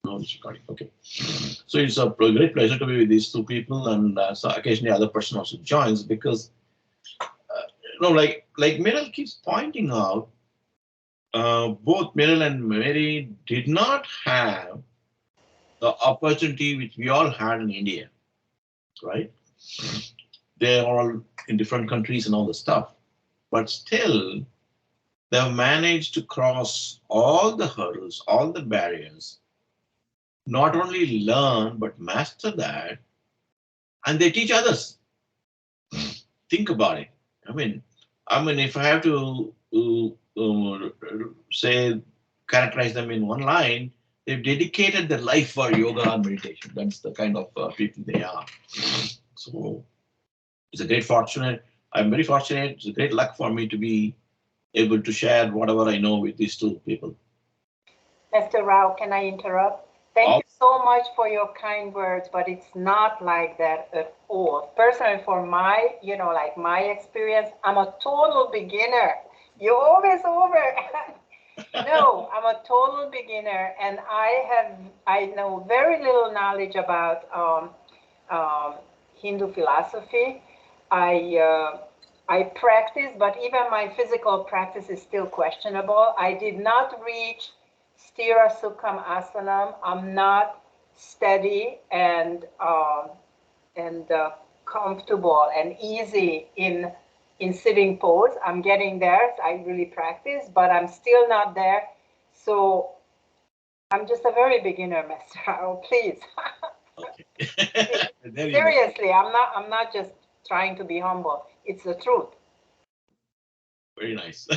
No, it's recording. Okay. So it's a great pleasure to be with these two people, and so occasionally other person also joins because like Meryl keeps pointing out, both Meryl and Mary did not have the opportunity which we all had in India, right? They're all in different countries and all the stuff, but still they've managed to cross all the hurdles, all the barriers, not only learn but master that, and they teach others. Think about it. I mean, if I have to say characterize them in one line, they've dedicated their life for yoga and meditation. That's the kind of people they are. So it's a great fortunate. I'm very fortunate. It's a great luck for me to be able to share whatever I know with these two people. Mr. Rao, can I interrupt? Thank you so much for your kind words, but it's not like that at all. Personally, for my, like my experience, I'm a total beginner. You're always over. No, I'm a total beginner, and I know very little knowledge about Hindu philosophy. I practice, but even my physical practice is still questionable. I did not reach Stira Sukham Asanam. I'm not steady and comfortable and easy in sitting pose. I'm getting there. I really practice, but I'm still not there. So I'm just a very beginner, Mr. Rao. Please. Okay. Seriously, I'm not just trying to be humble. It's the truth. Very nice.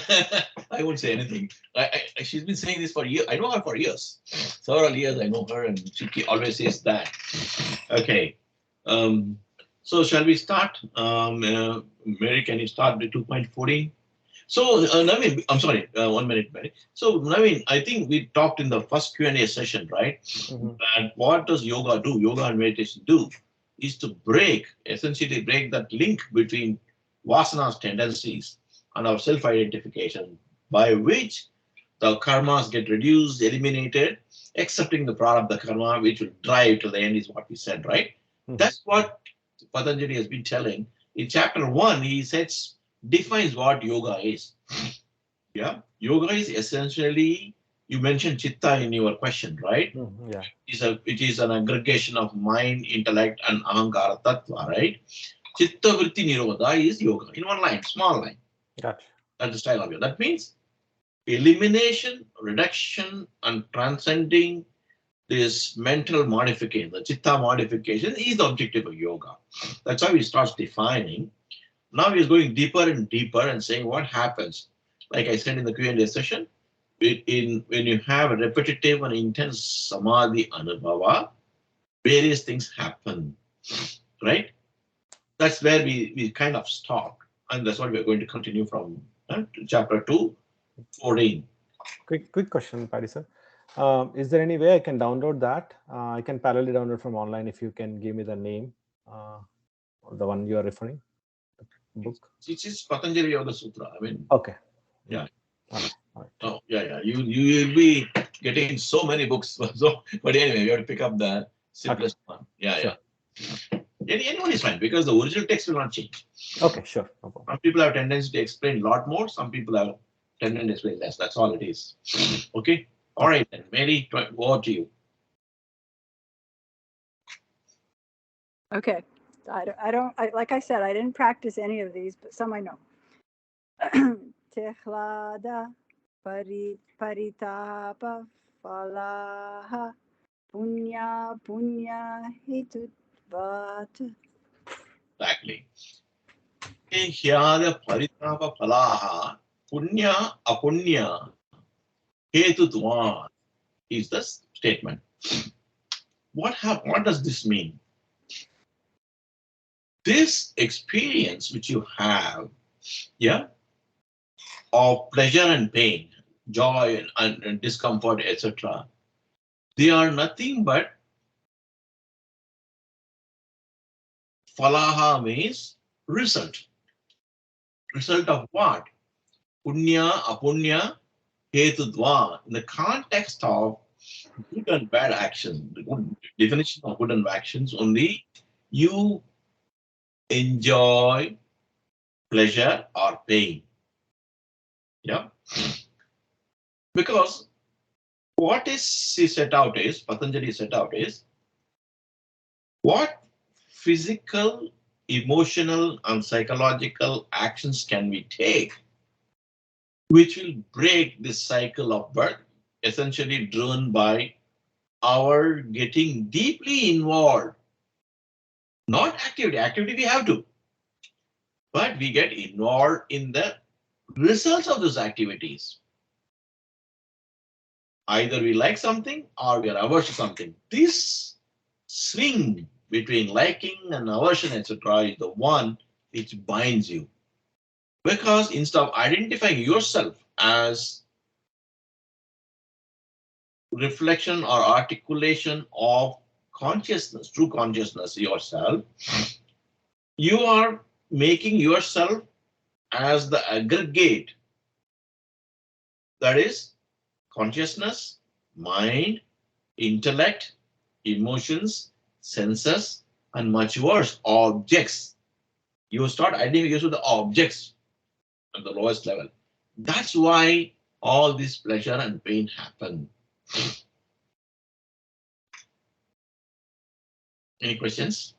I won't say anything. She's been saying this for years. I know her for years. Several years I know her, and she always says that. Okay. So shall we start? Mary, can you start with 2.14? So, Naveen, I'm sorry, 1 minute, Mary. So, Naveen, I think we talked in the first Q&A session, right? That what does yoga do? Yoga and meditation do is to essentially break that link between Vasana's tendencies and our self-identification, by which the karmas get reduced, eliminated, accepting the prarabdha karma, which will drive to the end, is what we said, right? That's what Patanjali has been telling. In chapter 1, he defines what yoga is. Yeah, yoga is essentially, you mentioned chitta in your question, right? Yeah. It is an aggregation of mind, intellect, and ahankara tattva, right? Chitta vritti nirodha is yoga in one line, small line. Gotcha. That's the style of yoga. That means elimination, reduction, and transcending this mental modification, the chitta modification, is the objective of yoga. That's how he starts defining. Now he's going deeper and deeper and saying what happens. Like I said in the Q&A session, when you have a repetitive and intense Samadhi Anubhava, various things happen, right? That's where we kind of stopped. And that's what we're going to continue from chapter 2, 14. Quick question, Paddy sir. Is there any way I can download that? I can parallelly download from online if you can give me the name, the one you are referring, the book. It is Patanjali Yoga Sutra. I mean, okay. Yeah. All right. Oh, yeah. You will be getting so many books. So, but anyway, you have to pick up the simplest one. Yeah, sure. Yeah. Anyone is fine because the original text will not change. Okay, sure. No problem. Some people have tendency to explain a lot more. Some people have tendency to explain less. That's all it is. Okay. All right then, Mary, over to you. Okay. Like I said, I didn't practice any of these, but some I know. Tehlada paritapa falaha punya hitutvat. Exactly. Hyada paritapa falaha punya apunya hetutva is the statement. What does this mean? This experience which you have, yeah, of pleasure and pain, joy and discomfort, etc., they are nothing but falaha means result. Result of what? Punya, apunya, hetudva. In the context of good and bad action. The good definition of good and bad actions only you enjoy pleasure or pain. Yeah. Because what is he set out is, Patanjali set out is, what physical, emotional, and psychological actions can we take which will break this cycle of birth, essentially driven by our getting deeply involved. Not activity, activity we have to, but we get involved in the results of those activities. Either we like something or we are averse to something. This swing between liking and aversion, etc., is the one which binds you. Because instead of identifying yourself as reflection or articulation of consciousness, true consciousness yourself, you are making yourself as the aggregate, that is consciousness, mind, intellect, emotions, senses, and much worse, objects. You start identifying yourself with the objects at the lowest level. That's why all this pleasure and pain happen. Any questions?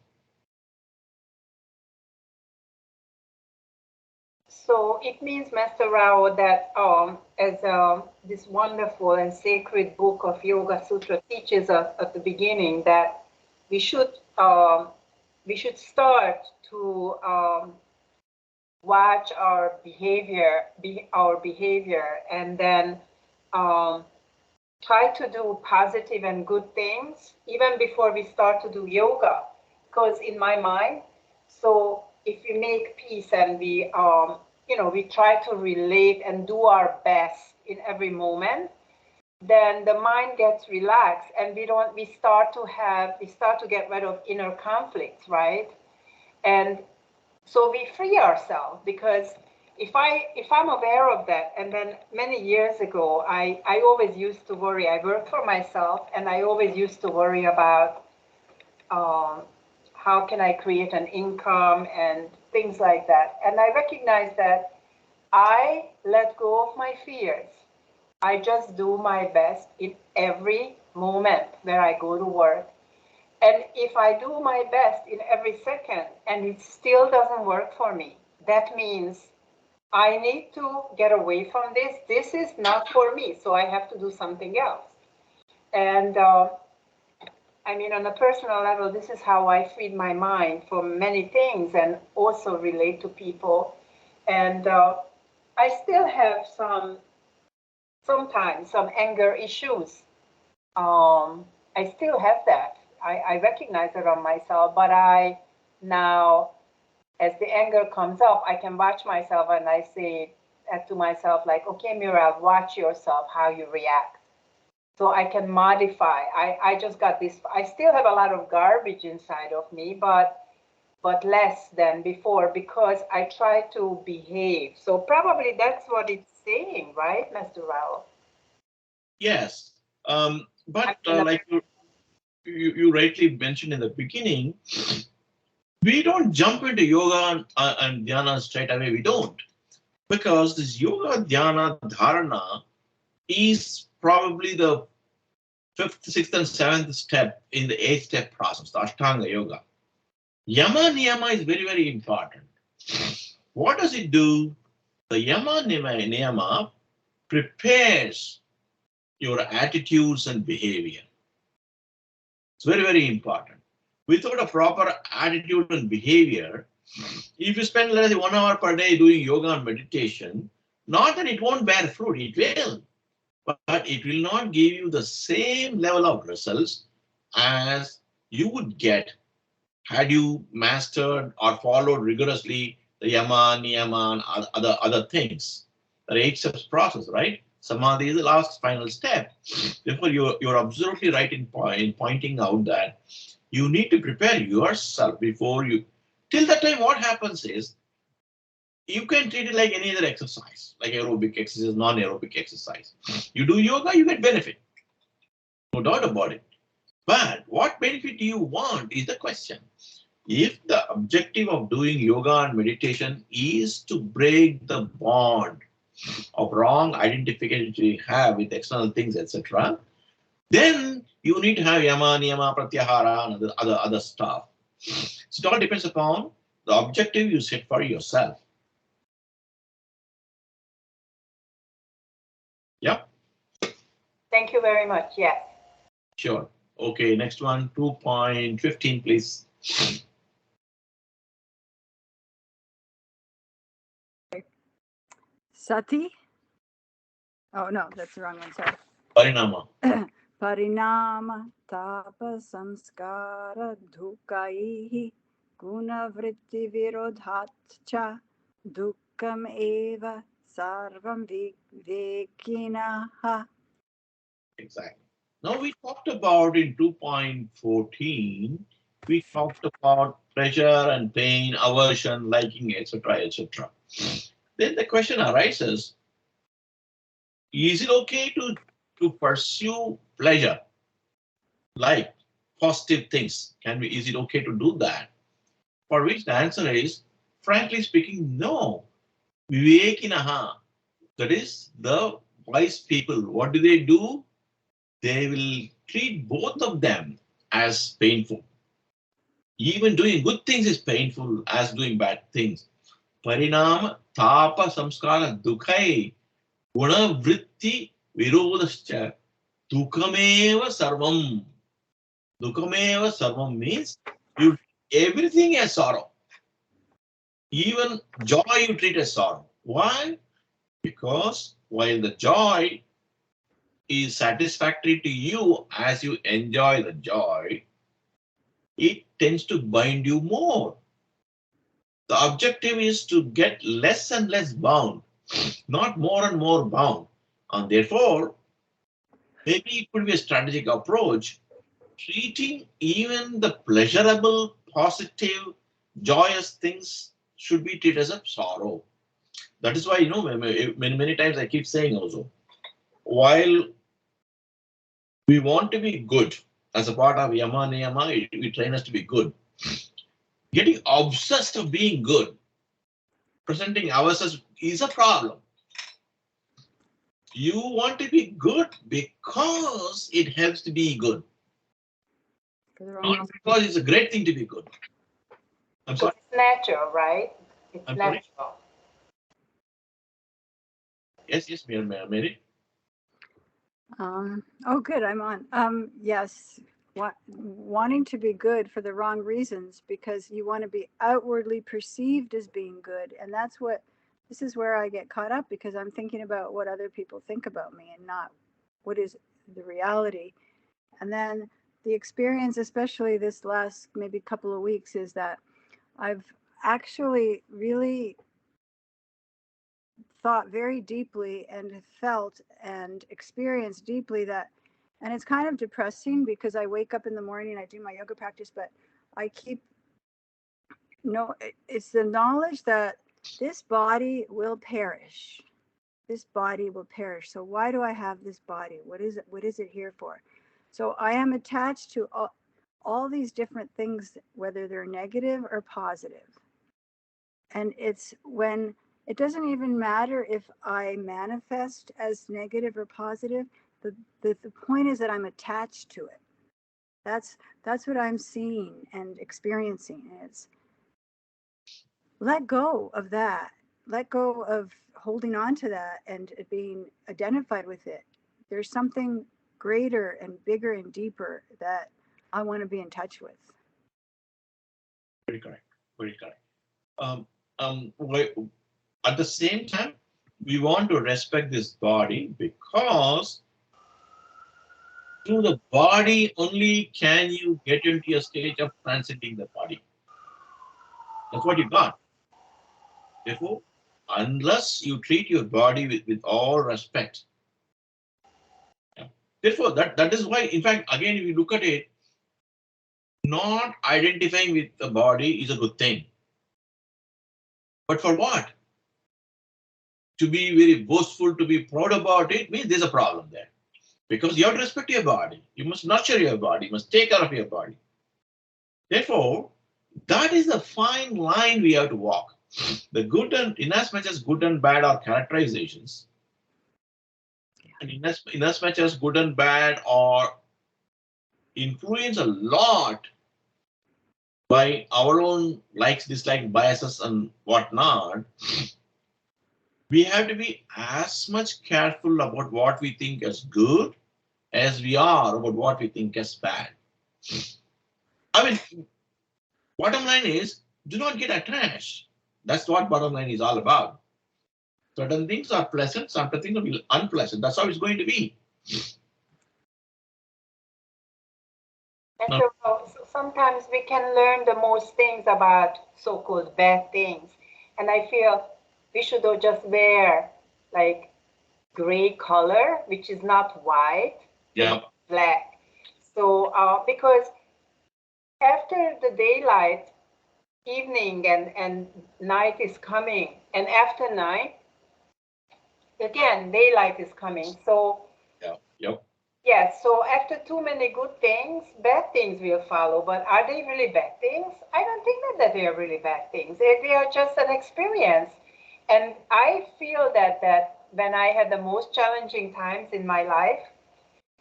So it means, Master Rao, that as this wonderful and sacred book of Yoga Sutra teaches us at the beginning, that we should start to watch our behavior, and then try to do positive and good things even before we start to do yoga. Because in my mind, so if we make peace and we we try to relate and do our best in every moment, then the mind gets relaxed and we start to get rid of inner conflicts, right? And so we free ourselves, because if I'm aware of that, and then many years ago, I always used to worry. I worked for myself, and I always used to worry about how can I create an income and things like that. And I recognized that I let go of my fears. I just do my best in every moment where I go to work. And if I do my best in every second and it still doesn't work for me, that means I need to get away from this. This is not for me, so I have to do something else. And I mean, on a personal level, this is how I freed my mind from many things and also relate to people. And I still have sometimes some anger issues. I still have that. I recognize it on myself, but I now, as the anger comes up, I can watch myself and I say to myself, like, okay, Muriel, watch yourself, how you react. So I can modify. I just got this. I still have a lot of garbage inside of me, but less than before, because I try to behave. So probably that's what it's saying, right, Mr. Rao? Yes. But like you rightly mentioned in the beginning, we don't jump into yoga and dhyana straight away. We don't. Because this yoga, dhyana, dharana is probably the 5th, 6th, and 7th step in the 8-step process, the Ashtanga Yoga. Yama Niyama is very, very important. What does it do? The Yama Niyama prepares your attitudes and behavior. It's very, very important. Without a proper attitude and behavior, if you spend, let's say, 1 hour per day doing yoga and meditation, not that it won't bear fruit, it will. But it will not give you the same level of results as you would get had you mastered or followed rigorously the yama, niyama, and other things. The 8 steps process, right? Samadhi is the last final step. Therefore, you're absolutely right in pointing out that you need to prepare yourself before you. Till that time, what happens is you can treat it like any other exercise, like aerobic exercise, non-aerobic exercise. You do yoga, you get benefit. No doubt about it. But what benefit do you want is the question. If the objective of doing yoga and meditation is to break the bond of wrong identification we have with external things, etc., then you need to have yama, niyama, pratyahara, and other stuff. So it all depends upon the objective you set for yourself. Yeah. Thank you very much. Yes. Sure. Okay, next one, 2.15, please. Sati? Oh, no, that's the wrong one. Sorry. Parinama. Parinama tapa samskara dhukaihi guna vritti virodhatcha dukkam eva sarvam vekinaha. Exactly. Now we talked about in 2.14, we talked about pleasure and pain, aversion, liking, etc., etc. Then the question arises, is it okay to pursue pleasure, like positive things? Is it okay to do that? For which the answer is, frankly speaking, no. Vivekinaha, that is the wise people. What do? They will treat both of them as painful. Even doing good things is painful as doing bad things. Parinama, tapa, samskara, dukhai, guna, vritti, virodascha, dukhameva sarvam. Dukhameva sarvam means you everything as sorrow. Even joy you treat as sorrow. Why? Because while the joy is satisfactory to you as you enjoy the joy, it tends to bind you more. The objective is to get less and less bound, not more and more bound. And therefore, maybe it could be a strategic approach, treating even the pleasurable, positive, joyous things should be treated as a sorrow. That is why, many times I keep saying also, while we want to be good as a part of yama niyama, we train us to be good. Getting obsessed of being good, presenting ourselves is a problem. You want to be good because it helps to be good. Not because it's a great thing to be good. I'm sorry. It's natural, right? It's I'm natural. sorry? Yes, Mary. Oh, good. I'm on. Yes. Wanting to be good for the wrong reasons because you want to be outwardly perceived as being good. And this is where I get caught up because I'm thinking about what other people think about me and not what is the reality. And then the experience, especially this last maybe couple of weeks, is that I've actually really thought very deeply and felt and experienced deeply that, and it's kind of depressing because I wake up in the morning, I do my yoga practice, but I keep, it's the knowledge that this body will perish. This body will perish. So why do I have this body? What is it? What is it here for? So I am attached to all these different things, whether they're negative or positive. And it's when it doesn't even matter if I manifest as negative or positive. The point is that I'm attached to it. That's what I'm seeing and experiencing. It's let go of that. Let go of holding on to that and being identified with it. There's something greater and bigger and deeper that I want to be in touch with. Very correct. Very correct. At the same time, we want to respect this body because through the body only can you get into a stage of transcending the body. That's what you got. Therefore, unless you treat your body with all respect, therefore that is why, in fact, again, if you look at it, not identifying with the body is a good thing. But for what? To be very boastful, to be proud about it means there's a problem there. Because you have to respect your body. You must nurture your body. You must take care of your body. Therefore, that is the fine line we have to walk. The good and in as much as good and bad are characterizations, and in as much as good and bad are influence a lot by our own likes, dislikes, biases, and whatnot, we have to be as much careful about what we think as good as we are about what we think as bad. I mean, bottom line is, do not get attached. That's what bottom line is all about. Certain things are pleasant, certain things will be unpleasant. That's how it's going to be. And so sometimes we can learn the most things about so-called bad things. And I feel we should just wear like gray color, which is not white, Yeah. black. So because after the daylight, evening and night is coming, and after night, again, daylight is coming. So Yep. yes, so after too many good things, bad things will follow. But are they really bad things? I don't think that they are really bad things. They are just an experience. And I feel that when I had the most challenging times in my life,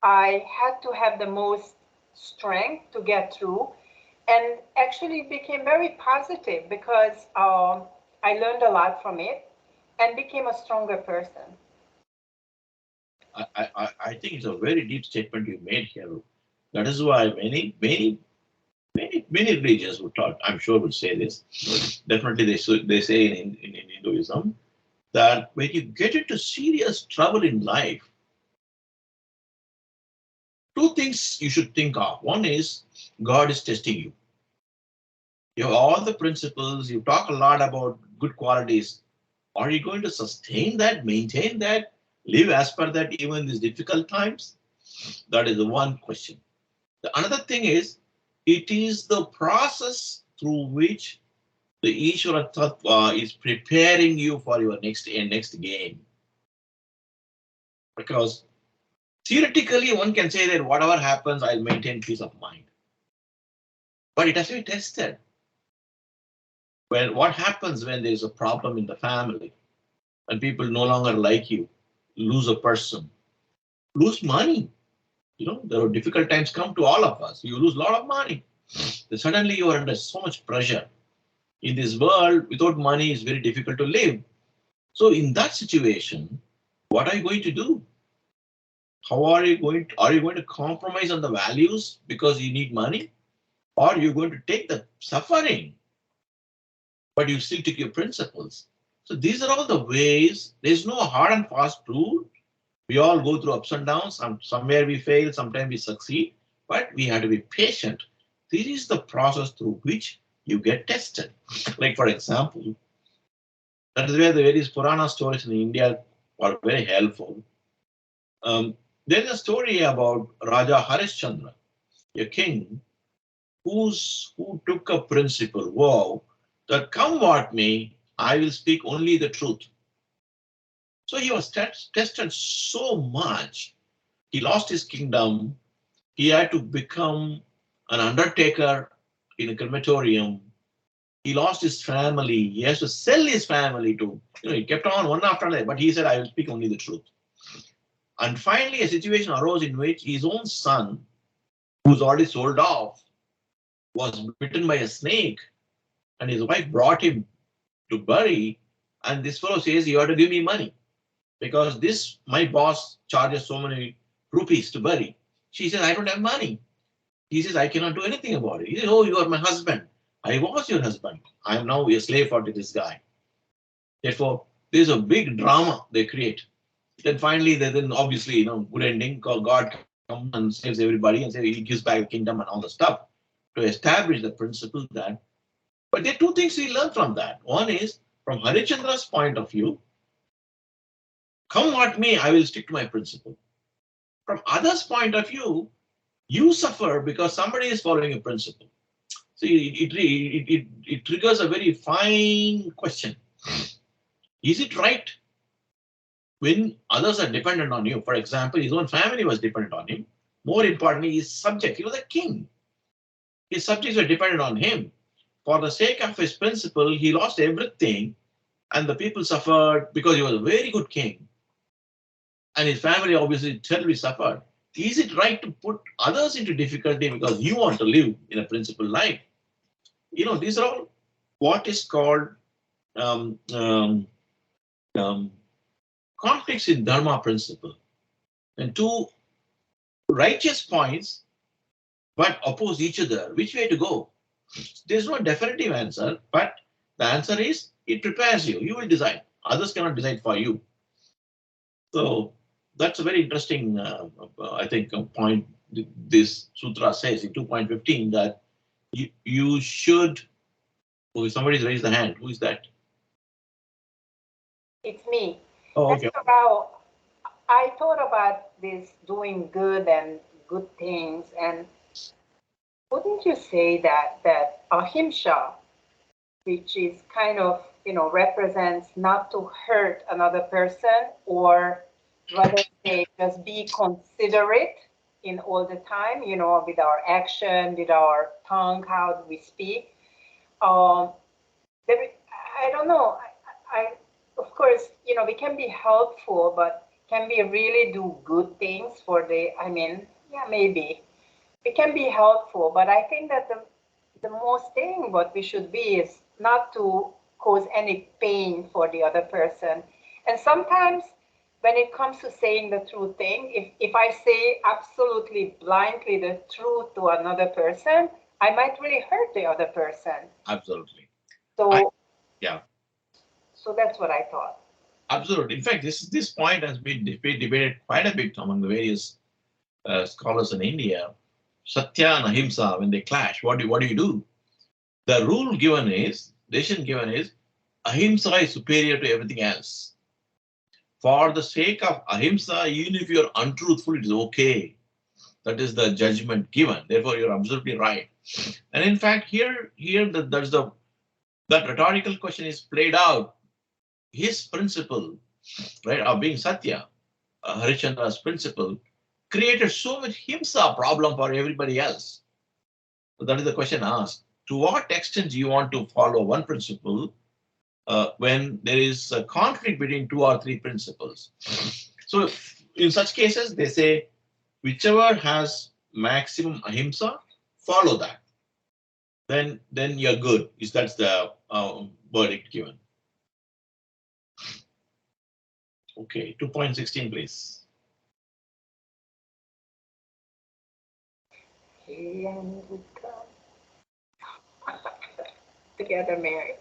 I had to have the most strength to get through, and actually became very positive because I learned a lot from it and became a stronger person. I think it's a very deep statement you made here. That is why many religions would talk, I'm sure would say this. Definitely they say in Hinduism that when you get into serious trouble in life, two things you should think of. One is God is testing you. You have all the principles, you talk a lot about good qualities. Are you going to sustain that, maintain that, live as per that even in these difficult times? That is the one question. The another thing is, it is the process through which the Ishvara Tattva is preparing you for your next game. Because theoretically, one can say that whatever happens, I'll maintain peace of mind. But it has to be tested. What happens when there is a problem in the family and people no longer like you, lose a person, lose money? There are difficult times come to all of us. You lose a lot of money. Suddenly you are under so much pressure. In this world, without money, it's very difficult to live. So in that situation, what are you going to do? How are you going to compromise on the values because you need money? Or are you going to take the suffering, but you still take your principles? So these are all the ways. There's no hard and fast rule. We all go through ups and downs. Somewhere we fail, sometimes we succeed, but we have to be patient. This is the process through which you get tested. Like, for example, that is where the various Purana stories in India are very helpful. There is a story about Raja Harishchandra, a king who took a principle, vow, that come what may, I will speak only the truth. So he was tested so much. He lost his kingdom. He had to become an undertaker in a crematorium. He lost his family. He has to sell his family to, he kept on one after another, but he said, I will speak only the truth. And finally, a situation arose in which his own son, who's already sold off, was bitten by a snake, and his wife brought him to bury. And this fellow says, you have to give me money because my boss charges so many rupees to bury. She says, I don't have money. He says, I cannot do anything about it. He says, oh, you are my husband. I was your husband. I am now a slave for this guy. Therefore, there's a big drama they create. Then finally, then obviously, good ending. God comes and saves everybody and says he gives back the kingdom and all the stuff to establish the principle that. But there are two things we learn from that. One is, from Harichandra's point of view, come what may, I will stick to my principle. From others' point of view, you suffer because somebody is following a principle. So it triggers a very fine question. Is it right? when others are dependent on you, for example, his own family was dependent on him. More importantly, his subject, he was a king. His subjects were dependent on him. For the sake of his principle, he lost everything, and the people suffered because he was a very good king. And his family obviously terribly suffered. Is it right to put others into difficulty because you want to live in a principled life? These are all what is called um, um, um, conflicts in Dharma principle. And two righteous points, but oppose each other. Which way to go? There's no definitive answer, but the answer is it prepares you. You will decide. Others cannot decide for you. So that's a very interesting, I think, point. This sutra says in 2.15 that you should. Oh, somebody's raised the hand. Who is that? It's me. Oh, okay. Mr. Rao, I thought about this doing good and good things, and wouldn't you say that ahimsa, which is kind of represents not to hurt another person, or rather say just be considerate in all the time, with our action, with our tongue, how we speak. I don't know. I of course, we can be helpful, but can we really do good things for yeah, maybe we can be helpful, but I think that the most thing what we should be is not to cause any pain for the other person. And sometimes when it comes to saying the true thing, if I say absolutely blindly the truth to another person, I might really hurt the other person. Absolutely. So yeah. So that's what I thought. Absolutely. In fact, this point has been debated quite a bit among the various scholars in India. Satya and Ahimsa, when they clash, what do you do? The rule given is, decision given is, Ahimsa is superior to everything else. For the sake of Ahimsa, even if you're untruthful, it is okay. That is the judgment given. Therefore, you're absolutely right. And in fact, here that rhetorical question is played out. His principle, right, of being Satya, Harishchandra's principle, created so much himsa problem for everybody else. So that is the question asked. To what extent do you want to follow one principle when there is a conflict between two or three principles? So in such cases, they say, whichever has maximum ahimsa, follow that. Then you're good. That's the verdict given. Okay, 2.16, please. Together, Mary.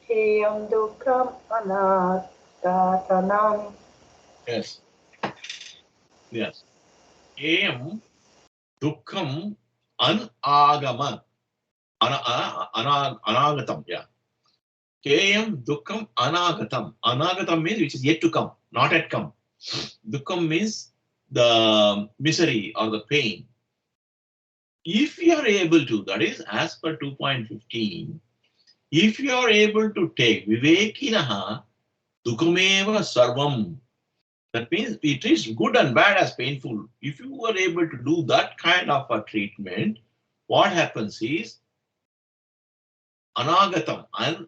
Heyam dukkam anatatanam. Yes. Yes. Heyam dukkam anagama. Anagatam. Yeah. Heyam dukkam anagatam. Anagatam means which is yet to come, not yet come. Dukkam means the misery or the pain. If you are able to, that is as per 2.15, if you are able to take vivekinaha dukhameva sarvam, that means it is good and bad as painful. If you are able to do that kind of a treatment, what happens is anagatam, and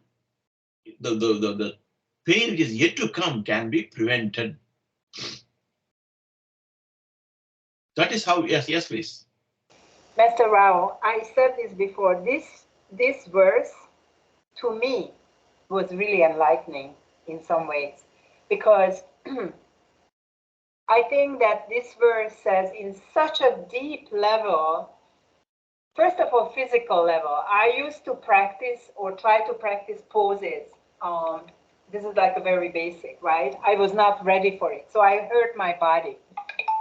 the pain which is yet to come can be prevented. That is how, yes, please. Master Rao, I said this before. This verse, to me, was really enlightening in some ways, because I think that this verse says in such a deep level, first of all, physical level. I used to practice or try to practice poses. This is like a very basic, right? I was not ready for it. So I hurt my body.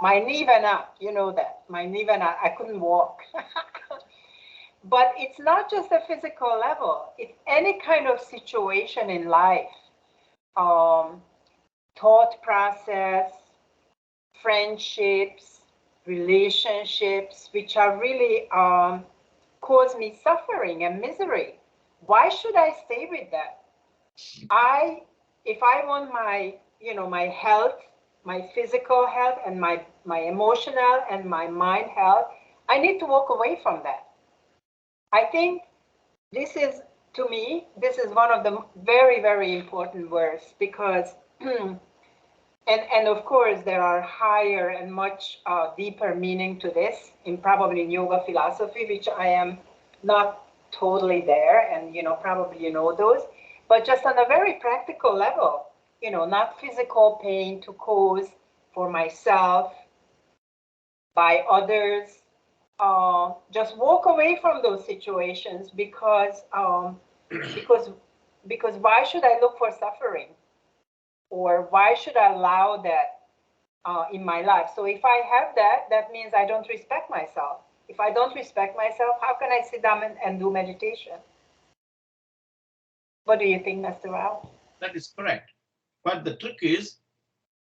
My nivana, you know that. My nivana, I couldn't walk. But it's not just a physical level. It's any kind of situation in life. Thought process, friendships, relationships, which are really cause me suffering and misery. why should I stay with that? If I want my, my health, my physical health, and my emotional and my mind health, I need to walk away from that. I think this is, to me, this is one of the very, very important words, because and of course there are higher and much deeper meaning to this probably in yoga philosophy, which I am not totally there, and probably those, but just on a very practical level, not physical pain to cause for myself, by others. Just walk away from those situations, because because why should I look for suffering, or why should I allow that in my life? So if I have that, that means I don't respect myself. If I don't respect myself, how can I sit down and do meditation? What do you think, Mr. Rao? That is correct. But the trick is,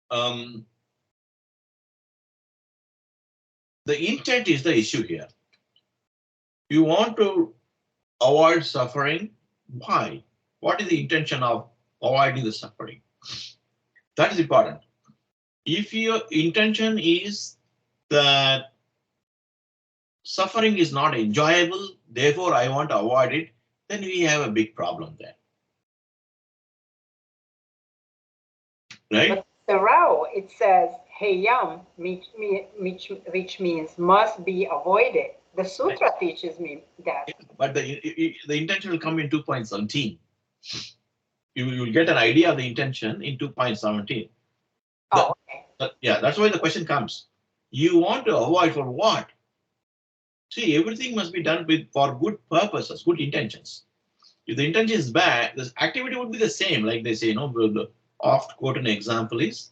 the intent is the issue here. You want to avoid suffering. Why? What is the intention of avoiding the suffering? That is important. If your intention is that suffering is not enjoyable, therefore I want to avoid it, then we have a big problem there. Right? But the Rao, it says heyam, which means must be avoided. The sutra teaches me that. But the intention will come in 2.17. You will get an idea of the intention in 2.17. Oh, okay. Yeah, that's why the question comes. You want to avoid for what? See, everything must be done for good purposes, good intentions. If the intention is bad, the activity would be the same. Like they say, the oft quoted example is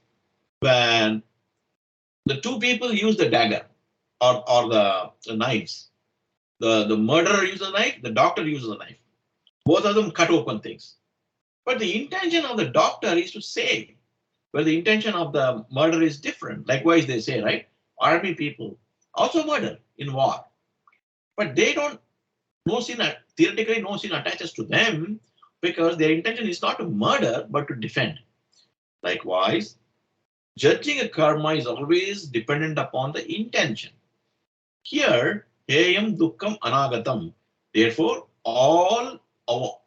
when the two people use the dagger or the knives. The murderer uses a knife, the doctor uses a knife. Both of them cut open things. But the intention of the doctor is to save, where the intention of the murderer is different. Likewise, they say, right? Army people also murder in war. But they don't, theoretically no sin attaches to them, because their intention is not to murder, but to defend. Likewise, judging a karma is always dependent upon the intention. Here, heyam dukkam anagatam. Therefore, all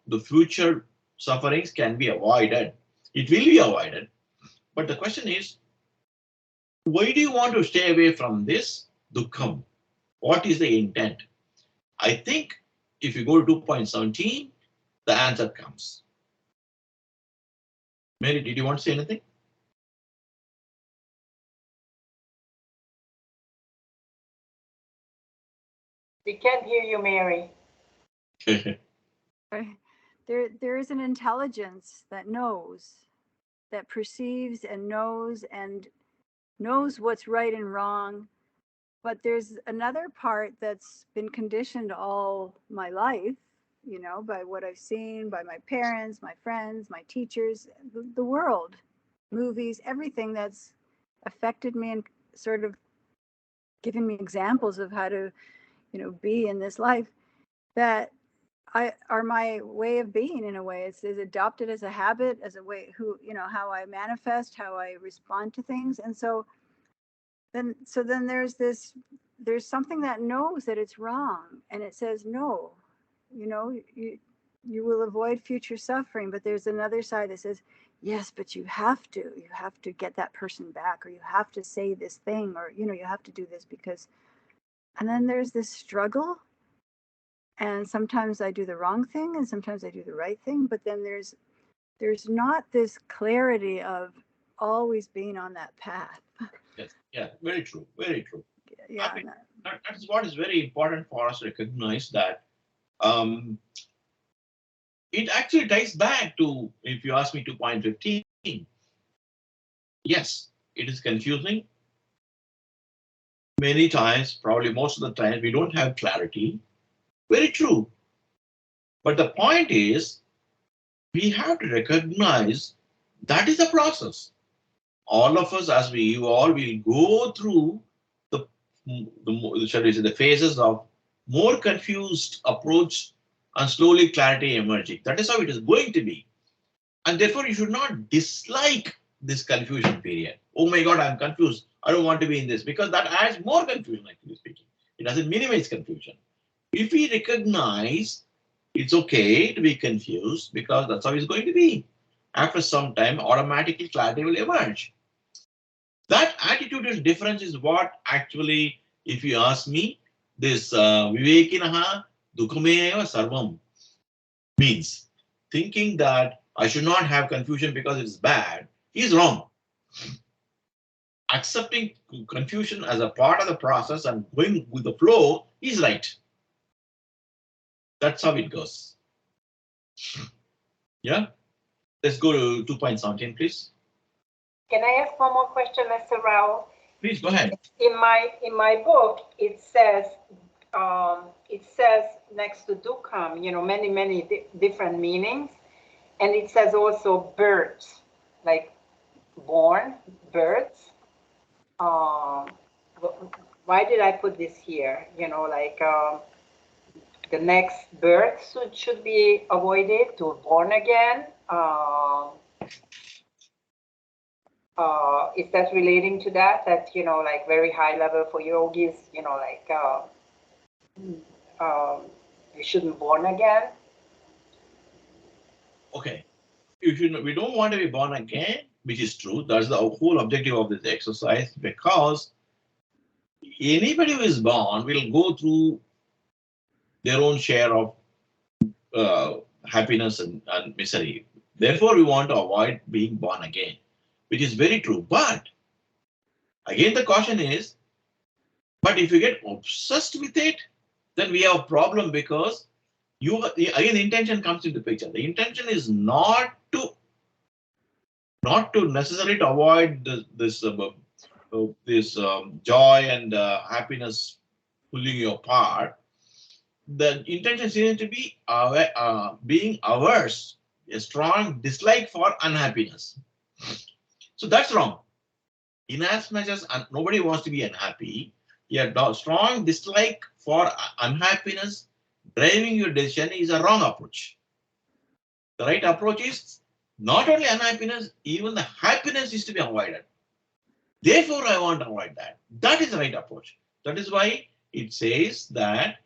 the future sufferings can be avoided. It will be avoided. But the question is, why do you want to stay away from this dukkham? What is the intent? I think if you go to 2.17, the answer comes. Mary, did you want to say anything? We can't hear you, Mary. There is an intelligence that knows, that perceives and knows what's right and wrong. But there's another part that's been conditioned all my life, by what I've seen, by my parents, my friends, my teachers, the world, movies, everything that's affected me and sort of given me examples of how to, be in this life, that are my way of being. In a way, it's adopted as a habit, as a way how I manifest, how I respond to things. And so then there's something that knows that it's wrong, and it says no, you will avoid future suffering. But there's another side that says yes, but you have to get that person back, or you have to say this thing, or you have to do this because. And then there's this struggle, and sometimes I do the wrong thing and sometimes I do the right thing, but then there's not this clarity of always being on that path. Yes, yeah, very true, very true. Yeah, I mean, that's what is very important for us to recognize, that it actually ties back to, if you ask me, 2.15. Yes, it is confusing. Many times, probably most of the time, we don't have clarity. Very true. But the point is, we have to recognize that is a process. All of us, as we evolve, will go through the shall we say, the phases of more confused approach and slowly clarity emerging. That is how it is going to be. And therefore, you should not dislike this confusion period. Oh my God, I'm confused. I don't want to be in this, because that adds more confusion, actually speaking. It doesn't minimize confusion. If we recognize it's okay to be confused, because that's how it's going to be. After some time, automatically clarity will emerge. That attitude difference is what actually, if you ask me, this Vivekinaha Dukhameva Sarvam means. Thinking that I should not have confusion because it's bad is wrong. Accepting confusion as a part of the process and going with the flow is right. That's how it goes. Yeah? Let's go to 2.17, please. Can I ask one more question, Mr. Rao? Please go ahead. In my book, it says next to dukkha, many different meanings, and it says also birds, like born birds. Why did I put this here? The next birth should be avoided to born again. Is that relating to that? That, like very high level for yogis, you shouldn't born again? Okay. We don't want to be born again, which is true. That's the whole objective of this exercise, because anybody who is born will go through their own share of happiness and misery. Therefore, we want to avoid being born again, which is very true. But again, the caution is, but if you get obsessed with it, then we have a problem, because again, the intention comes into picture. The intention is not to necessarily to avoid this joy and happiness pulling you apart. The intention seems to be being averse, a strong dislike for unhappiness. So that's wrong. In as much as nobody wants to be unhappy, a strong dislike for unhappiness driving your decision is a wrong approach. The right approach is not only unhappiness, even the happiness is to be avoided. Therefore, I want to avoid that. That is the right approach. That is why it says that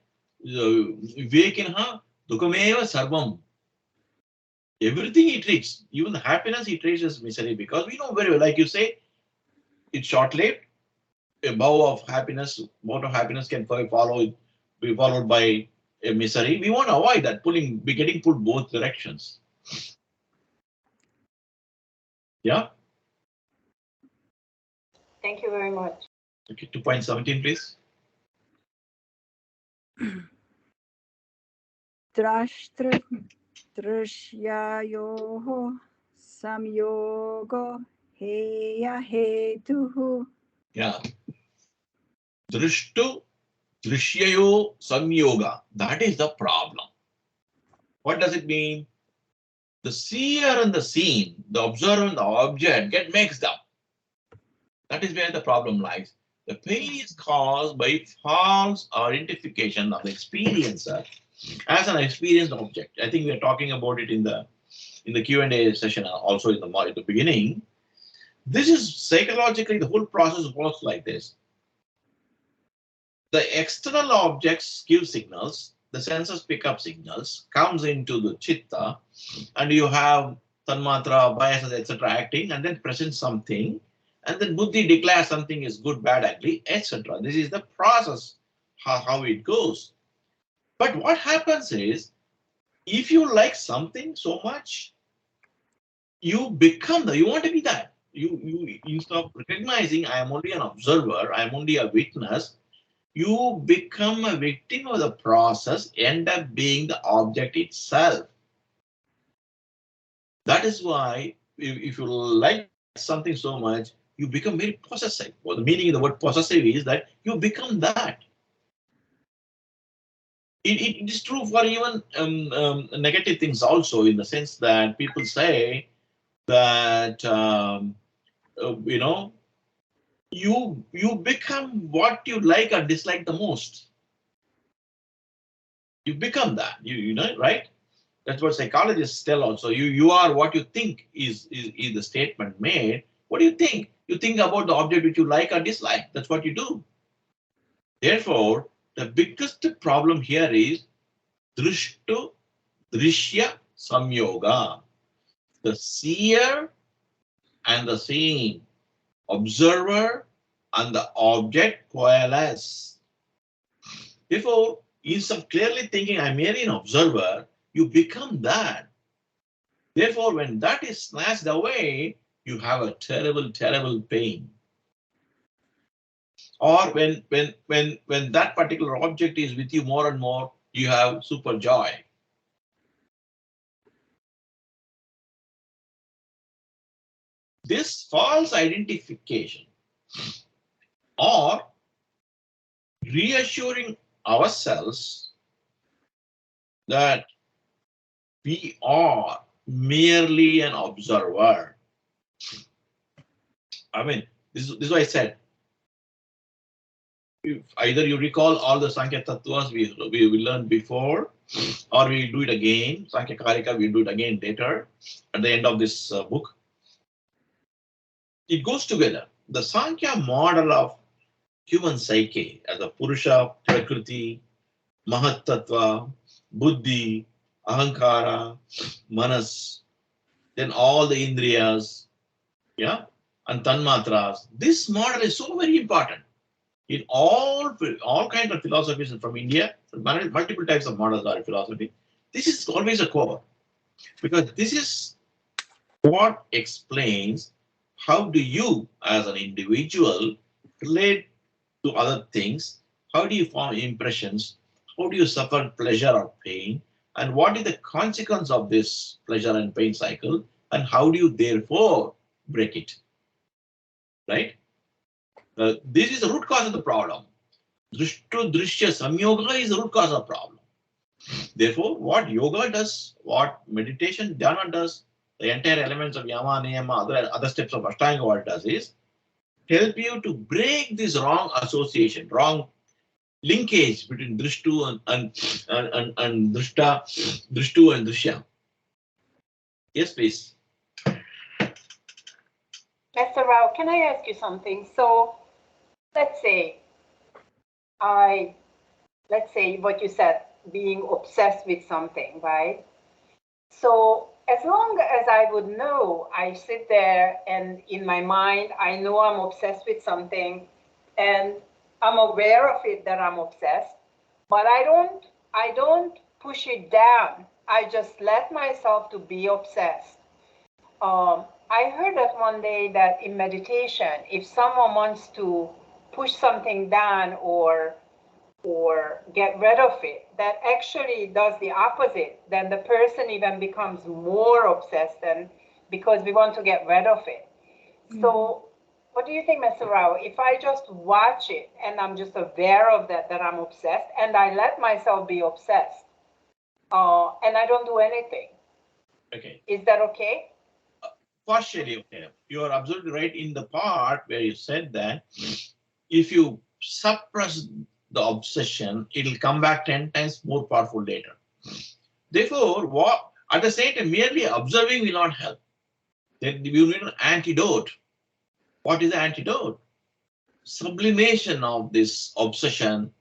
Vivekinaha Dukhameva Sarvam. Everything he treats, even the happiness he treats as misery, because we know very well, like you say, it's short-lived. A bow of happiness can be followed by a misery. We want to avoid that, getting pulled both directions. Yeah? Thank you very much. Okay, 2.17, please. Drashyayoho samyogo heya hetuhu. Yeah. Drishtu Drishyayo Samyoga. That is the problem. What does it mean? The seer and the seen, the observer and the object get mixed up. That is where the problem lies. The pain is caused by false identification of the experiencer as an experienced object. I think we are talking about it in the Q&A session, also in the beginning. This is psychologically, the whole process works like this. The external objects give signals, the senses pick up signals, comes into the chitta, and you have tanmatra, biases, etc. acting, and then present something, and then buddhi declares something is good, bad, ugly, etc. This is the process, how it goes. But what happens is, if you like something so much, you want to be that. You instead of recognizing I am only an observer, I am only a witness, you become a victim of the process, end up being the object itself. That is why if you like something so much, you become very possessive. Well, the meaning of the word possessive is that you become that. It is true for even negative things also, in the sense that people say that, you become what you like or dislike the most. You become that. You know, right? That's what psychologists tell also. You are what you think is the statement made. What do you think? You think about the object which you like or dislike. That's what you do. Therefore, the biggest problem here is drishtu drishya samyoga. The seer and the seeing, observer and the object coalesce. Therefore, instead of clearly thinking I'm merely an observer, you become that. Therefore, when that is snatched away, you have a terrible, terrible pain. Or when that particular object is with you more and more, you have super joy. This false identification or reassuring ourselves that we are merely an observer. I mean, this is what I said. If either you recall all the Sankhya Tattvas we learned before, or we do it again. Sankhya Karika, we do it again later at the end of this book. It goes together. The Sankhya model of human psyche as a Purusha, Prakriti, Mahat Tattva, Buddhi, Ahankara, Manas, then all the Indriyas, yeah, and Tanmatras. This model is so very important. In all kinds of philosophies from India, multiple types of models are in philosophy. This is always a core, because this is what explains how do you, as an individual, relate to other things, how do you form impressions, how do you suffer pleasure or pain, and what is the consequence of this pleasure and pain cycle, and how do you therefore break it, right? This is the root cause of the problem. Drishtu drishya samyoga is the root cause of the problem. Therefore, what yoga does, what meditation, dhyana does, the entire elements of yama, niyama, other steps of Ashtanga, what it does is help you to break this wrong association, wrong linkage between drishtu and drishta, drishtu and drishya. Yes, please. Mr. Rao, can I ask you something? So let's say what you said, being obsessed with something, right? So as long as I would know, I sit there and in my mind, I know I'm obsessed with something and I'm aware of it that I'm obsessed, but I don't push it down. I just let myself to be obsessed. I heard that one day that in meditation, if someone wants to push something down or get rid of it, that actually does the opposite. Then the person even becomes more obsessed and because we want to get rid of it. So what do you think, Mr. Rao? If I just watch it and I'm just aware of that I'm obsessed and I let myself be obsessed and I don't do anything. Okay. Is that okay? Partially okay. You are absolutely right in the part where you said that if you suppress the obsession, it will come back 10 times more powerful later. Therefore, what at the same time, merely observing will not help. Then you need an antidote. What is the antidote? Sublimation of this obsession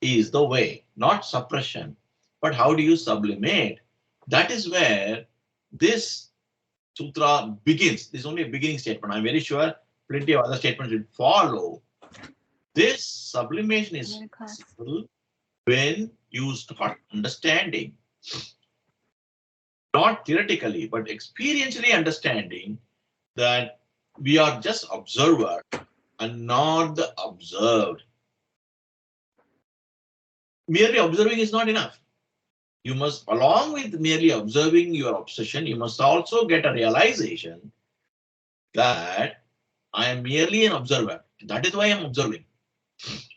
is the way, not suppression. But how do you sublimate? That is where this sutra begins. This is only a beginning statement. I'm very sure plenty of other statements will follow. This sublimation is possible when you start understanding, not theoretically, but experientially understanding that we are just observer and not the observed. Merely observing is not enough. You must, along with merely observing your obsession, you must also get a realization that I am merely an observer. That is why I am observing.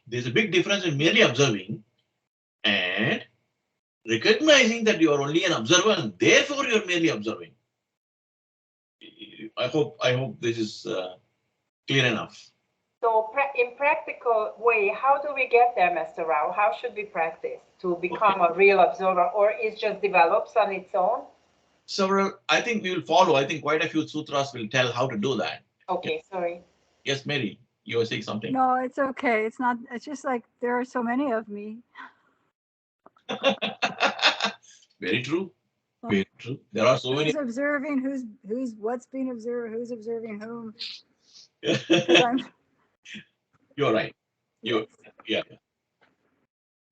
There's a big difference in merely observing and recognizing that you are only an observer and therefore you are merely observing. I hope this is clear enough. So in practical way, how do we get there, Mr. Rao? How should we practice to become a real observer, or it just develops on its own? Several, I think we will follow. I think quite a few sutras will tell how to do that. Okay, sorry. Yes, Mary, you were saying something. No, it's okay. It's not. It's just like there are so many of me. Very true. Very true. There are so many. Who's observing? Who's what's being observed? Who's observing whom? 'Cause I'm. You're right. Yes. Yeah.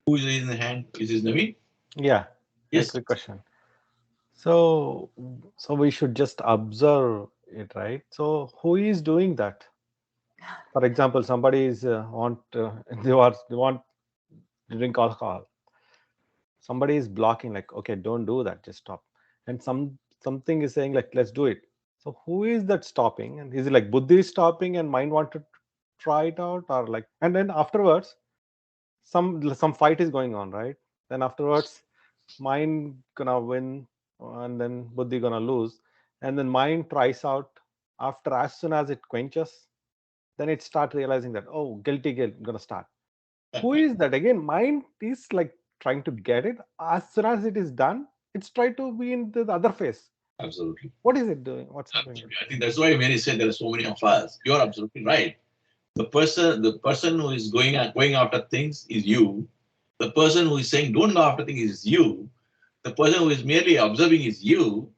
Who is raising the hand? Is this Naveen? Yeah. Yes. Quick question. So we should just observe it, right? So who is doing that? For example, somebody is they want to drink alcohol. Somebody is blocking, like, okay, don't do that, just stop. And something is saying, like, let's do it. So who is that stopping? And is it like Buddhi is stopping and mind want to try it out, or like, and then afterwards some fight is going on, right? Then afterwards mind gonna win and then Buddhi gonna lose, and then mind tries out. After, as soon as it quenches, then it start realizing that, oh, guilty guilt gonna start. Who is that again? Mind is like trying to get it. As soon as it is done, it's trying to be in the other phase. Absolutely. What is it doing? What's happening? Absolutely. I think that's why Mary said there are so many of us. You're absolutely right. The person who is going after things is you. The person who is saying don't go after things is you. The person who is merely observing is you.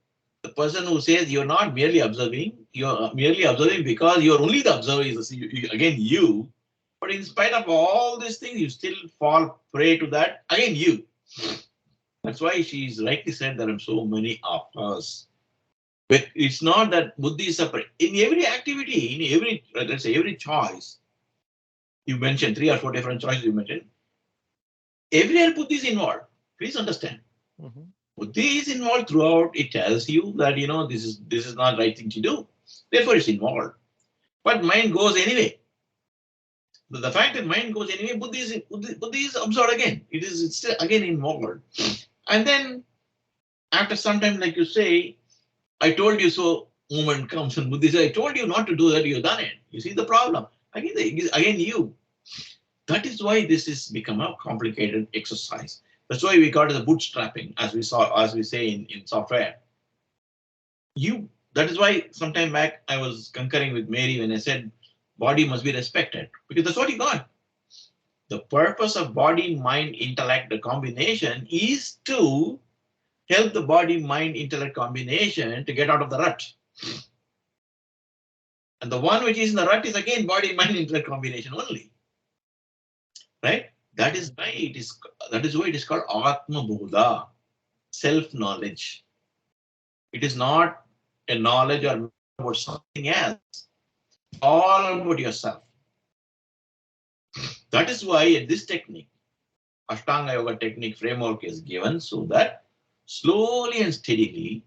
The person who says you're not merely observing, you're merely observing because you're only the observer is again you. But in spite of all these things, you still fall prey to that, again you. That's why she's rightly said there are so many of us. But it's not that Buddhi is separate. In every activity, in every, let's say, every choice, you mentioned 3 or 4 different choices you mentioned, everywhere Buddhi is involved. Please understand. Mm-hmm. Buddhi is involved throughout. It tells you that, this is not the right thing to do. Therefore, it's involved. But mind goes anyway. The fact that mind goes anyway, Buddhi is absorbed again. It's still again involved. And then, after some time, like you say, I told you so, moment comes and Buddhi says, I told you not to do that, you've done it. You see the problem. Again you. That is why this is become a complicated exercise. That's why we got the bootstrapping, as we say in software. That is why sometime back I was concurring with Mary when I said body must be respected, because that's what you got. The purpose of body, mind, intellect, the combination is to help the body, mind, intellect combination to get out of the rut. And the one which is in the rut is again body, mind, intellect combination only. Right? That is why it is called Atma Bodha, self-knowledge. It is not a knowledge or about something else. It's all about yourself. That is why this technique, Ashtanga Yoga technique framework, is given so that slowly and steadily,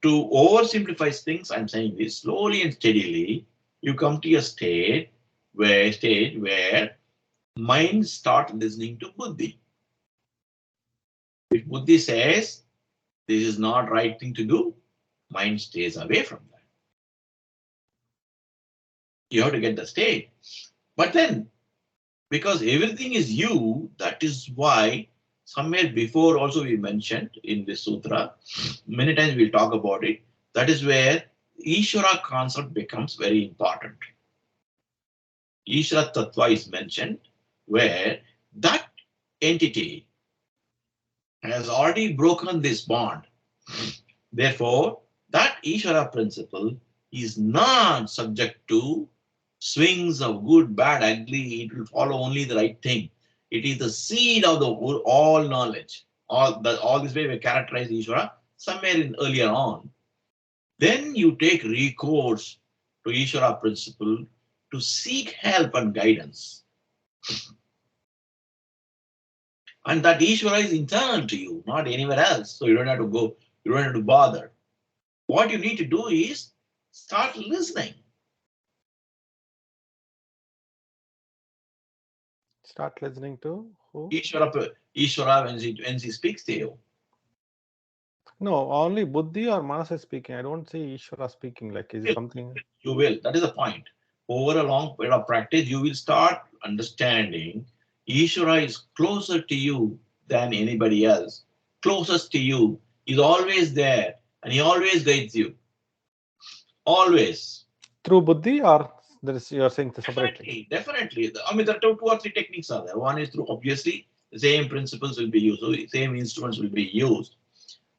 to oversimplify things, I'm saying this, slowly and steadily, you come to a stage where mind start listening to Buddhi. If Buddhi says this is not right thing to do, mind stays away from that. You have to get the state. But then, because everything is you, that is why somewhere before also we mentioned in this sutra, many times we'll talk about it, that is where Ishvara concept becomes very important. Ishvara Tattva is mentioned, where that entity has already broken this bond. Therefore, that Ishvara principle is not subject to swings of good, bad, ugly. It will follow only the right thing. It is the seed of all knowledge. All this way we characterize Ishvara somewhere in earlier on. Then you take recourse to Ishvara principle to seek help and guidance. And that Ishvara is internal to you, not anywhere else. So you don't have to go, you don't have to bother. What you need to do is start listening. Start listening to who? Ishvara when she speaks to you. No, only Buddhi or Manas is speaking. I don't see Ishvara speaking. Like, is it something? You will. That is the point. over a long period of practice, you will start understanding Ishvara is closer to you than anybody else. Closest to you. Is always there and he always guides you. Always. Through buddhi, or there is, you are saying separately? Definitely. I mean, there are two or three techniques are there. One is through, obviously, the same principles will be used, so same instruments will be used.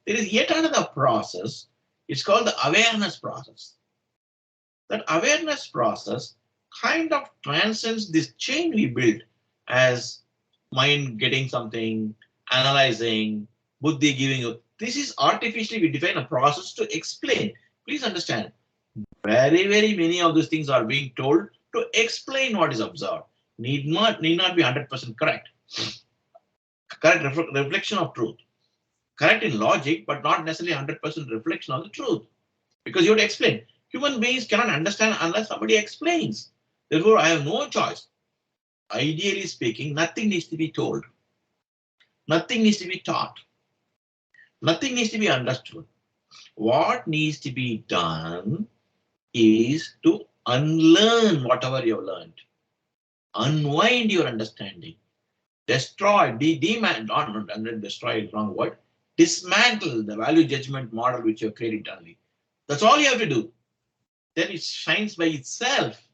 There is yet another process. It's called the awareness process. That awareness process kind of transcends this chain we built as mind getting something, analyzing, buddhi giving up. This is artificially we define a process to explain. Please understand, very, very many of these things are being told to explain what is observed. Need not be 100% correct. Correct reflection of truth. Correct in logic, but not necessarily 100% reflection of the truth. Because you have to explain. Human beings cannot understand unless somebody explains. Therefore, I have no choice. Ideally speaking, nothing needs to be told. Nothing needs to be taught. Nothing needs to be understood. What needs to be done is to unlearn whatever you have learned. Unwind your understanding. Destroy, destroy is wrong word. Dismantle the value judgment model which you have created internally. That's all you have to do. Then it shines by itself.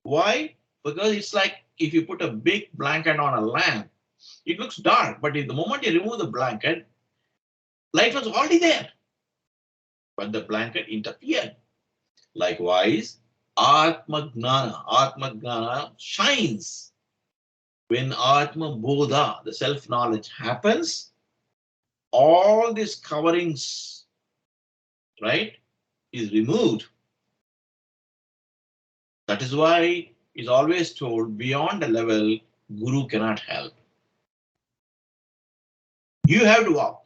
Why? Because it's like if you put a big blanket on a lamp, it looks dark, but the moment you remove the blanket, light was already there, but the blanket interfered. Likewise, Atma Gnana shines. When Atma Bodha, the self-knowledge happens, all these coverings, right, is removed. That is why it's always told beyond a level, Guru cannot help. You have to walk.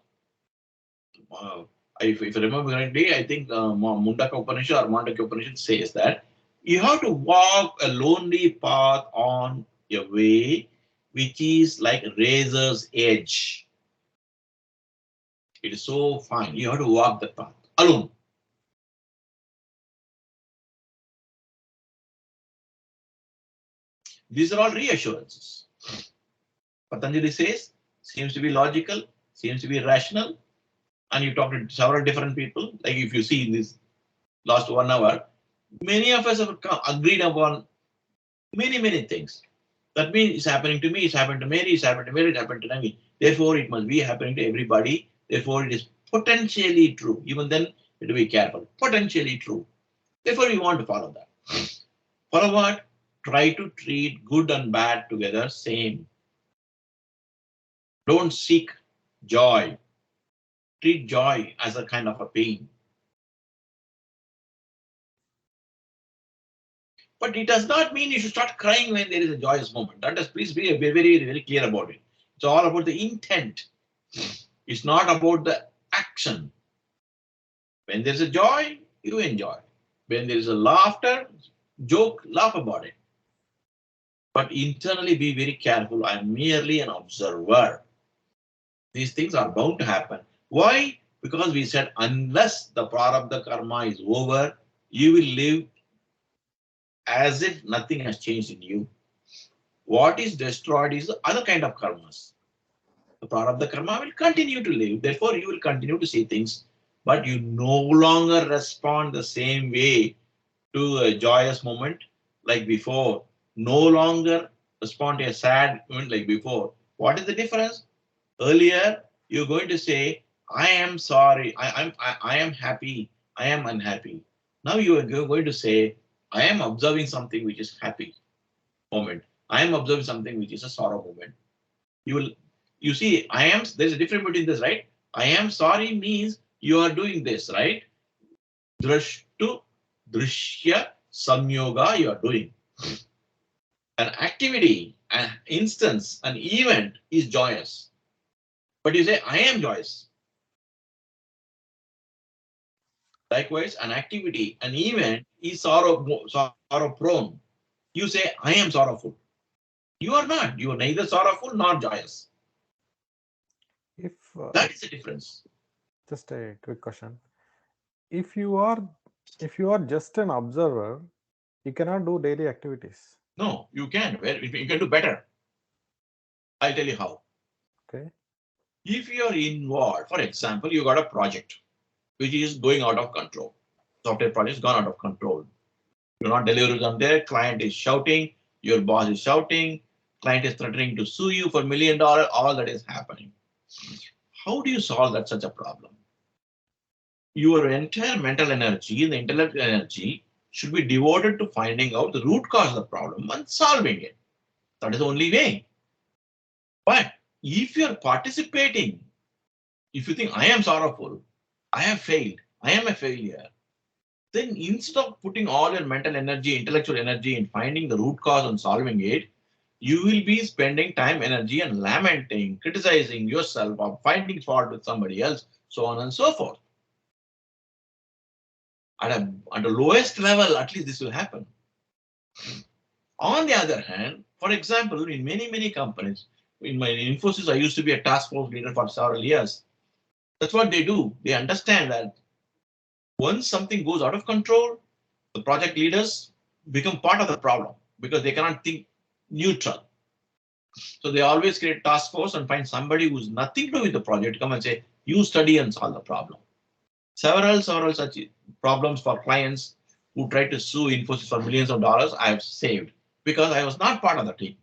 If I remember correctly, I think Mundaka Upanishad or Mandakya Upanishad says that you have to walk a lonely path on your way, which is like a razor's edge. It is so fine. You have to walk the path alone. These are all reassurances. Patanjali says, seems to be logical, seems to be rational, and you talk to several different people. Like if you see in this last 1 hour, many of us have agreed upon many things. That means it's happening to me, it's happened to Mary, it's happened to Mary, it's happened to Nami. Therefore, it must be happening to everybody. Therefore, it is potentially true. Even then, you have to be careful. Potentially true. Therefore, we want to follow that. Follow what? Try to treat good and bad together same. Don't seek joy. Treat joy as a kind of a pain. But it does not mean you should start crying when there is a joyous moment. That is, please be very clear about it. It's all about the intent. It's not about the action. When there's a joy, you enjoy. When there is a laughter, joke, laugh about it. But internally be very careful. I'm merely an observer. These things are bound to happen. Why? Because we said unless the prarabdha karma is over, you will live as if nothing has changed in you. What is destroyed is the other kind of karmas. The prarabdha karma will continue to live. Therefore, you will continue to see things, but you no longer respond the same way to a joyous moment like before. No longer respond to a sad moment like before. What is the difference? Earlier, you're going to say, I am sorry, I am happy, I am unhappy. Now you are going to say, I am observing something which is happy moment. I am observing something which is a sorrow moment. You see, there's a difference between this, right? I am sorry means you are doing this, right? Drashtu, drishya, samyoga, you are doing. An activity, an instance, an event is joyous. But you say, I am joyous. Likewise, an activity, an event is sorrow prone. You say, I am sorrowful. You are not. You are neither sorrowful nor joyous. If That is the difference. just a quick question. If you are just an observer, You cannot do daily activities. No, you can. Well, you can do better. I'll tell you how. Okay. If you're involved, for example, you got a project which is going out of control. Software project has gone out of control. You're not delivering on there. Client is shouting. Your boss is shouting. Client is threatening to sue you for $1 million. All that is happening. How do you solve that such a problem? Your entire mental energy and the intellectual energy should be devoted to finding out the root cause of the problem and solving it. That is the only way. But if you're participating, if you think I am sorrowful, I have failed, I am a failure, then instead of putting all your mental energy, intellectual energy in finding the root cause and solving it, you will be spending time, energy, and lamenting, criticizing yourself, or finding fault with somebody else, so on and so forth. At the lowest level, at least this will happen. On the other hand, for example, in many companies, in my Infosys, I used to be a task force leader for several years. That's what they do. They understand that once something goes out of control, the project leaders become part of the problem because they cannot think neutral. So they always create task force and find somebody who's nothing to do with the project, come and say, you study and solve the problem. Several such problems for clients who tried to sue Infosys for millions of dollars, I have saved because I was not part of the team.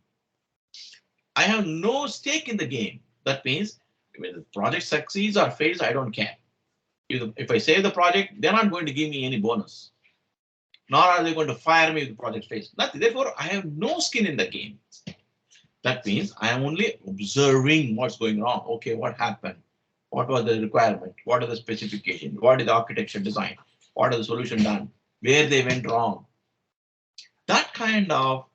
I have no stake in the game. That means when the project succeeds or fails, I don't care. If I save the project, they're not going to give me any bonus. Nor are they going to fire me if the project fails. Nothing. Therefore, I have no skin in the game. That means I am only observing what's going wrong. Okay, what happened? What was the requirement? What are the specifications? What is the architecture design? What is the solution done? Where they went wrong? That kind of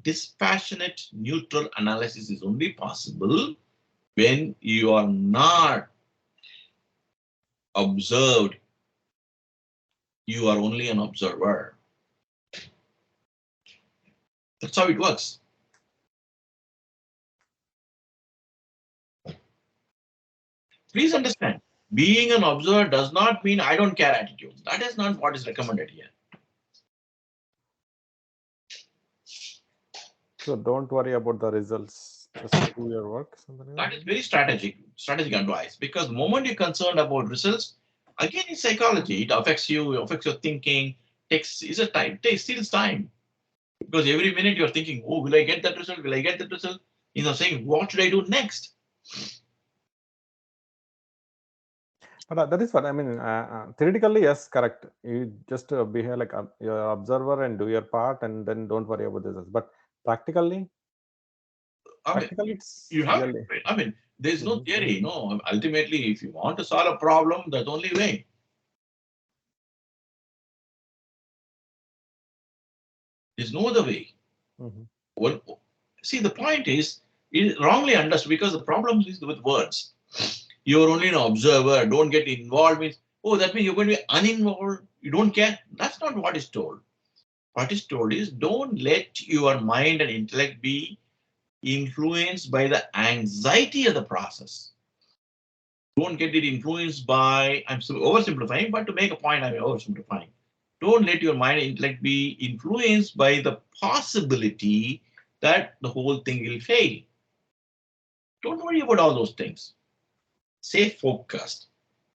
dispassionate, neutral analysis is only possible when you are not observed. You are only an observer. That's how it works. Please understand, being an observer does not mean I don't care attitude. That is not what is recommended here. So don't worry about the results. Just do your work. That is very strategic advice, because the moment you're concerned about results, again, in psychology, it affects you, it affects your thinking, steals time. Because every minute you're thinking, oh, will I get that result? Will I get that result? Saying, what should I do next? But that is what I mean. Theoretically, yes, correct. You just behave like your observer and do your part, and then don't worry about this. But practically, it's you have. really. There's no theory. No, ultimately, if you want to solve a problem, that's the only way. There's no other way. Well, see, the point is, it is wrongly understood because the problem is with words. You're only an observer, don't get involved with, oh, that means you're going to be uninvolved, you don't care. That's not what is told. What is told is, don't let your mind and intellect be influenced by the anxiety of the process. Don't get it influenced by, I'm oversimplifying, but to make a point, I'm oversimplifying. Don't let your mind and intellect be influenced by the possibility that the whole thing will fail. Don't worry about all those things. Stay focused.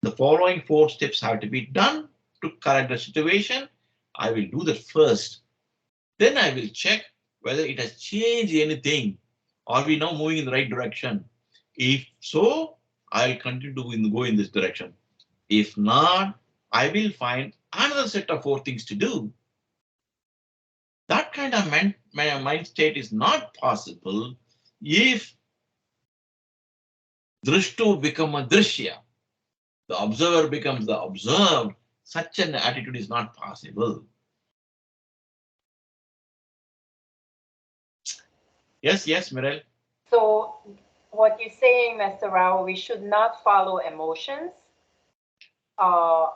The following 4 steps have to be done to correct the situation. I will do that first. Then I will check whether it has changed anything. Are we now moving in the right direction? If so, I'll continue to go in this direction. If not, I will find another set of 4 things to do. That kind of mind state is not possible if drishto become a drishya. The observer becomes the observed. Such an attitude is not possible. Yes, Mirel. So what you're saying, Mr. Rao, we should not follow emotions? No.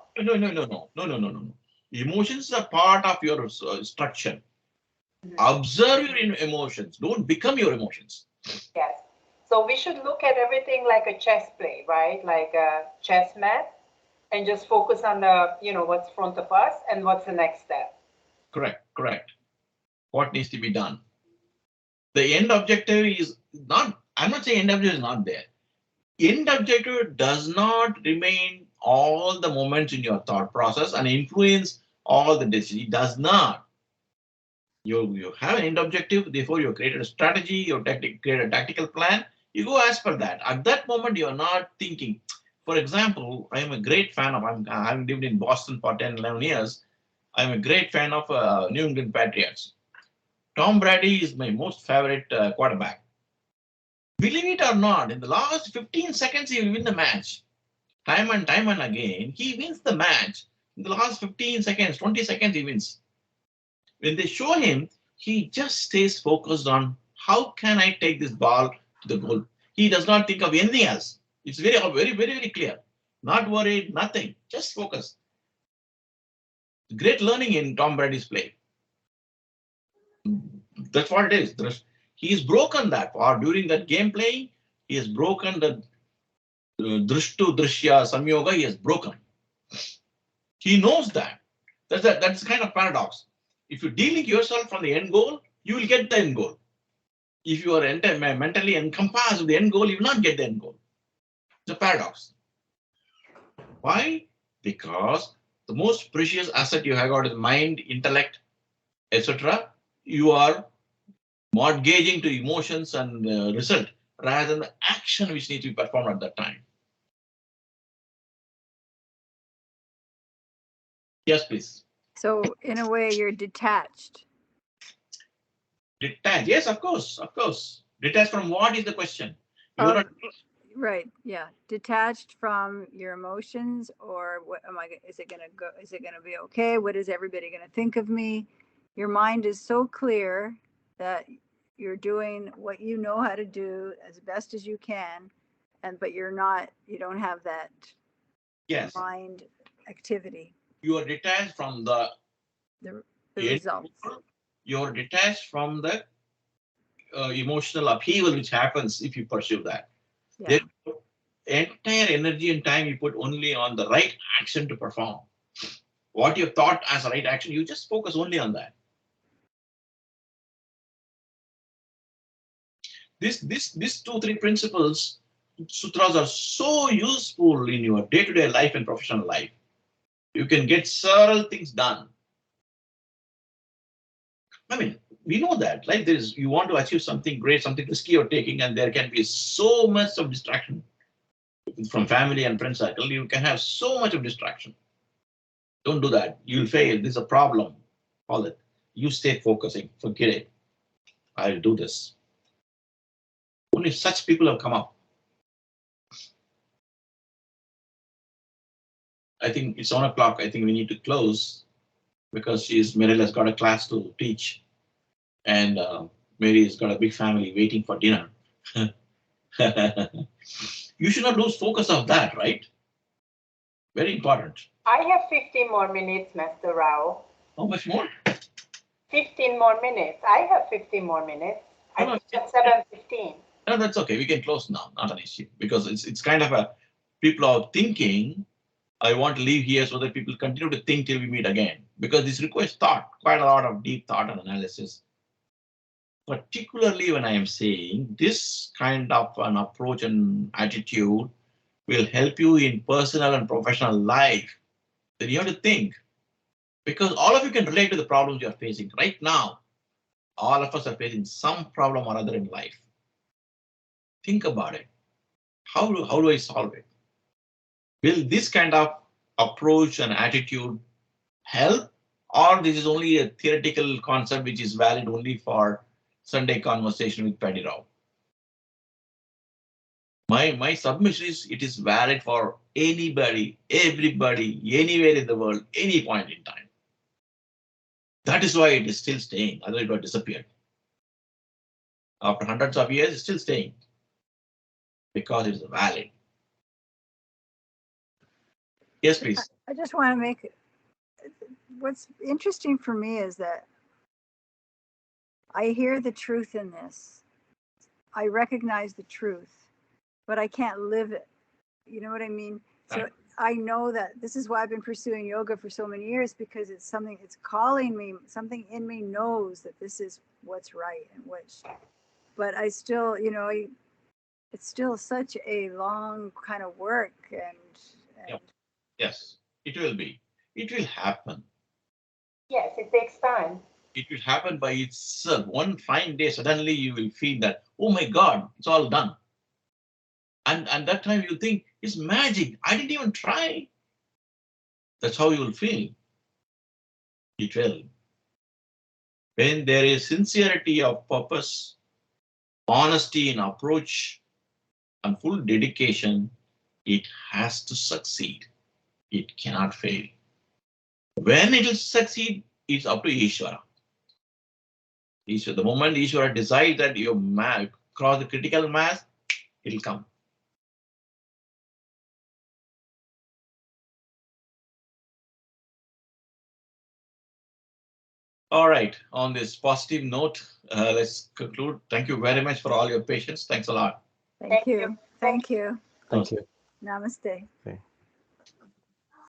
Emotions are part of your structure. Observe your emotions. Don't become your emotions. Yes. So we should look at everything like a chess play, right? Like a chess mat, and just focus on the, what's in front of us and what's the next step. Correct. what needs to be done. The end objective is not, I'm not saying end objective is not there. End objective does not remain all the moments in your thought process and influence all the decisions. It does not. You have an end objective, therefore you created a strategy, you create a tactical plan, you go as per that. At that moment, you are not thinking. For example, I am a great fan of, I've lived in Boston for 10, 11 years. I'm a great fan of New England Patriots. Tom Brady is my most favorite quarterback. Believe it or not, in the last 15 seconds, he will win the match. Time and again, he wins the match. In the last 15 seconds, 20 seconds, he wins. When they show him, he just stays focused on how can I take this ball to the goal. He does not think of anything else. It's very, very, very, very clear. Not worried, nothing. Just focus. Great learning in Tom Brady's play. That's what it is. He has broken that. Or during that game playing, he has broken the drishtu, drishya, samyoga. He has broken. He knows that. That's the kind of paradox. If you delink yourself from the end goal, you will get the end goal. If you are mentally encompassed with the end goal, you will not get the end goal. It's a paradox. Why? Because the most precious asset you have got is mind, intellect, etc. You are mortgaging to emotions and result rather than the action which needs to be performed at that time. Yes, please. So in a way, you're detached. Detached. Yes, of course, of course. Detached from what is the question? Right. Yeah. Detached from your emotions, or what am I? Is it gonna go? Is it gonna be okay? What is everybody gonna think of me? Your mind is so clear that you're doing what you know how to do as best as you can, but you're not. You don't have that. Yes. Mind activity. You are detached from the results. You are detached from the emotional upheaval which happens if you pursue that. Yeah. Therefore, entire energy and time you put only on the right action to perform. What you thought as a right action, you just focus only on that. These 2-3 principles, sutras, are so useful in your day-to-day life and professional life. You can get several things done. I mean, we know that, like you want to achieve something great, something risky you're taking, and there can be so much of distraction from family and friend circle. You can have so much of distraction. Don't do that. You'll fail. This is a problem. Call it. You stay focusing. Forget it. I'll do this. Only such people have come up. I think it's 1 o'clock. I think we need to close because Meryl has got a class to teach. And Mary has got a big family waiting for dinner. You should not lose focus of that, right? Very important. I have 15 more minutes, Mr. Rao. How much more? 15 more minutes. I have 15 more minutes. I think it's 7:15. No, that's okay. We can close now. Not an issue. Because it's kind of a, people are thinking, I want to leave here so that people continue to think till we meet again. Because this requires thought, quite a lot of deep thought and analysis. Particularly when I am saying this kind of an approach and attitude will help you in personal and professional life. Then you have to think, because all of you can relate to the problems you are facing right now. All of us are facing some problem or other in life. Think about it. How do I solve it? Will this kind of approach and attitude help, or this is only a theoretical concept which is valid only for Sunday conversation with Paddy Rao? My submission is it is valid for anybody, everybody, anywhere in the world, any point in time. That is why it is still staying, otherwise it would have disappeared. After hundreds of years, it's still staying because it is valid. Yes, please. I just want to make, what's interesting for me is that I hear the truth in this. I recognize the truth, but I can't live it. You know what I mean? So I know that this is why I've been pursuing yoga for so many years, because it's something, it's calling me, something in me knows that this is what's right and which, but I still, you know, it's still such a long kind of work and Yep. Yes, it will be. It will happen. Yes, it takes time. It will happen by itself. One fine day, suddenly you will feel that, oh my God, it's all done. And that time you think, it's magic. I didn't even try. That's how you will feel. It will. When there is sincerity of purpose, honesty in approach, and full dedication, it has to succeed. It cannot fail. When it will succeed, it's up to Ishvara. The moment Ishvara decides that you cross the critical mass, it will come. All right. On this positive note, let's conclude. Thank you very much for all your patience. Thanks a lot. thank you. Thank you. Thank you. Namaste. Okay.